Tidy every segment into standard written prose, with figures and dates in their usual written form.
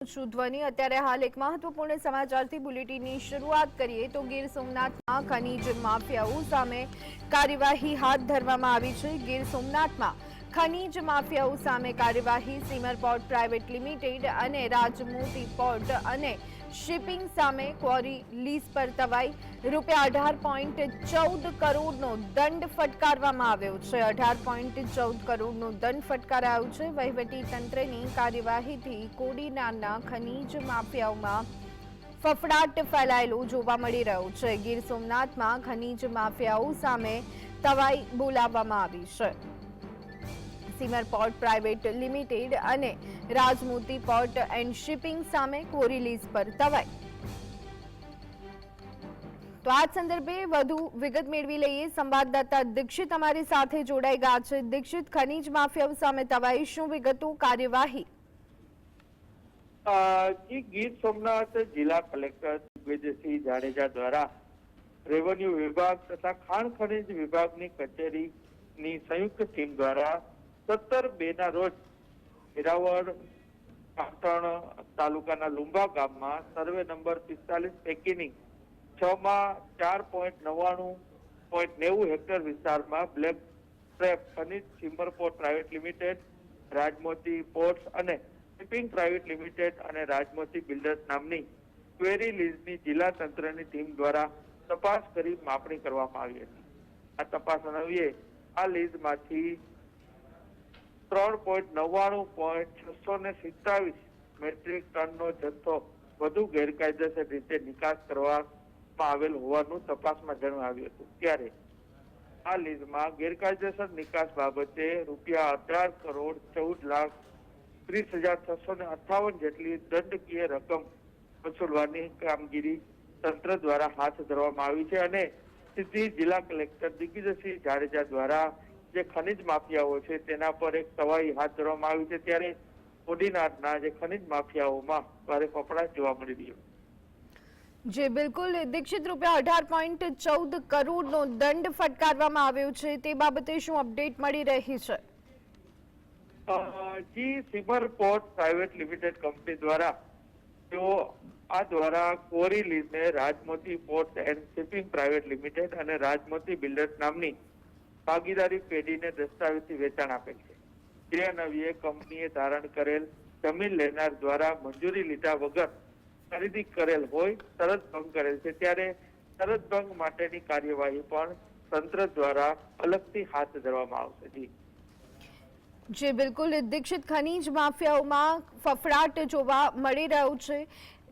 ધ્વનિ અત્યારે હાલ એક મહત્વપૂર્ણ સમાચારથી બુલેટિનની શરૂઆત કરીએ તો ગીર સોમનાથમાં ખનીજ માફિયાઓ સામે કાર્યવાહી હાથ ધરવામાં આવી છે। ગીર સોમનાથમાં ખનીજ માફિયાઓ સામે કાર્યવાહી સીમર પોર્ટ પ્રાઇવેટ લિમિટેડ અને રાજમોટી પોર્ટ અને શિપિંગ સામે ક્વોરી લીઝ પર તવાઈ ₹18.14 કરોડનો દંડ ફટકારવામાં આવ્યો છે। 18.14 કરોડનો દંડ ફટકારાયો છે। વહીવટી તંત્રની કાર્યવાહીથી કોડીનારના ખનીજ માફિયાઓમાં ફફડાટ ફેલાયેલો જોવા મળી રહ્યો છે। ગીર સોમનાથમાં ખનીજ માફિયાઓ સામે તવાઈ બોલાવવામાં આવી છે। સીમર પોર્ટ પ્રાઇવેટ લિમિટેડ અને રાજમોતી પોર્ટ એન્ડ શિપિંગ સામે ક્વોરી લીઝ પર તવાઈ। તો આ સંદર્ભે વધુ વિગત મેળવી લઈએ। સંવાદદાતા દીક્ષિત અમારી સાથે જોડાઈ ગયા છે। દીક્ષિત, ખનીજ માફિયાઓ સામે તવાઈ, શું વિગતો, કાર્યવાહી? ગીર સોમનાથ જિલ્લા કલેક્ટર દિગ્વિજયસિંહ જાડેજા દ્વારા રેવન્યુ વિભાગ તથા ખાણ ખનીજ વિભાગની કચેરીની સંયુક્ત ટીમ દ્વારા 17/2 ના રોજ વેરાવળ પાટણ તાલુકાના લુંબા ગામમાં સર્વે નંબર 45 પૈકીની 6 માં 4.99.90 હેક્ટર વિસ્તારમાં બ્લેક ટ્રેપ ખનીજ Simar port private limited, Rajmoti ports અને શિપિંગ પ્રાઇવેટ લિમિટેડ અને રાજમોતી બિલ્ડર્સ નામની ક્વેરી લીઝની જિલ્લા તંત્રની ટીમ દ્વારા તપાસ કરી માપણી કરવામાં આવી હતી। આ તપાસ અન્વયે આ લીઝમાંથી 3.99.627 મેટ્રિક ટનનો જથ્થો વધુ ગેરકાયદેસર રીતે નિકાસ કરવામાં આવેલ હોવાનું તપાસમાં જણાવ્યું હતું। ત્યારે આ લીઝમાં ગેરકાયદેસર નિકાસ બાબતે ₹18,14,30,658 જેટલી દંડકીય રકમ વસૂલવાની કામગીરી તંત્ર દ્વારા હાથ ધરવામાં આવી છે અને સીધી જિલ્લા કલેક્ટર દિગ્વિજયસિંહ જાડેજા દ્વારા જે ખનીજ માફિયાઓ છે તેના પર એક તવાઈ હાથ ધરવામાં આવી છે। ત્યારે કોડીનારના જે ખનીજ માફિયાઓમાં ભારે ફફડાટ જોવા મળી રહ્યો છે। જી બિલકુલ દીક્ષિત, ₹18.14 કરોડનો દંડ ફટકારવામાં આવ્યો છે, તે બાબતે શું અપડેટ મળી રહી છે? જી Simar port private limited company દ્વારા તેઓ દ્વારા ક્વોરી લીઝને Rajmoti port and shipping private limited અને રાજમોતી બિલ્ડર્સ નામની ભાગીદારી પેઢીને દસ્તાવેજી વેચાણ આપેલ છે। જે અન્વયે કંપનીએ ધારણ કરેલ જમીન લેનાર દ્વારા મંજૂરી લીધા વગર ખરીદી કરેલ હોય શરત ભંગ કરેલ છે। ત્યારે શરત ભંગ માટેની કાર્યવાહી પણ તંત્ર દ્વારા અલગથી હાથ ધરવામાં આવશે। જી બિલકુલ દીક્ષિત, ખનીજ માફિયાઓમાં ફફડાટ જોવા મળી રહ્યો છે,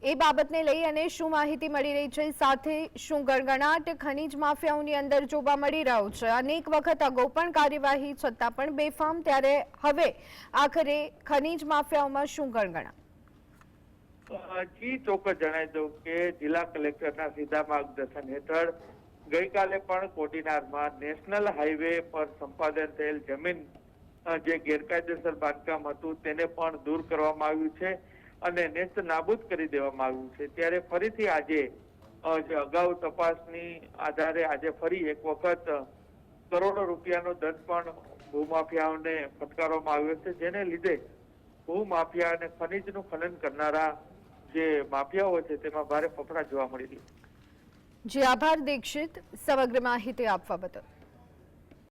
એ બાબતને લઈ અને શું માહિતી મળી રહી છે? સાથે શું ગણગણાટ ખનીજ માફિયાઓની અંદર જોવા મળી રહ્યો છે? અનેક વખત અગાઉ પણ કાર્યવાહી છતાં પણ બેફામ, ત્યારે હવે આખરે ખનીજ માફિયાઓમાં શું ગણગણા? જી ચોક્કસ જણાવી દઉં કે જિલ્લા કલેક્ટરના સીધા માર્ગદર્શન હેઠળ ગઈકાલે પણ કોડીનારમાં નેશનલ હાઈવે પર સંપાદન થયેલ જમીન જે ગેરકાયદેસર બાંધકામ હતું તેને પણ દૂર કરવામાં આવ્યું છે અને નેસ્ત નાબૂદ કરી દેવામાં આવ્યું છે। ત્યારે ફરીથી આજે જે અગાઉ તપાસની આધારે આજે ફરી એક વખત કરોડો રૂપિયાનો દંડ પણ ભૂમાફિયાઓને ફટકારવામાં આવ્યો છે, જેને લીધે ભૂમાફિયા અને ખનીજનું ખનન કરનારા જે માફિયાઓ છે તેમાં ભારે ફફડાટ જોવા મળી રહ્યો છે। જી આભાર દીક્ષિત, સમગ્ર માહિતી આપવા બદલ।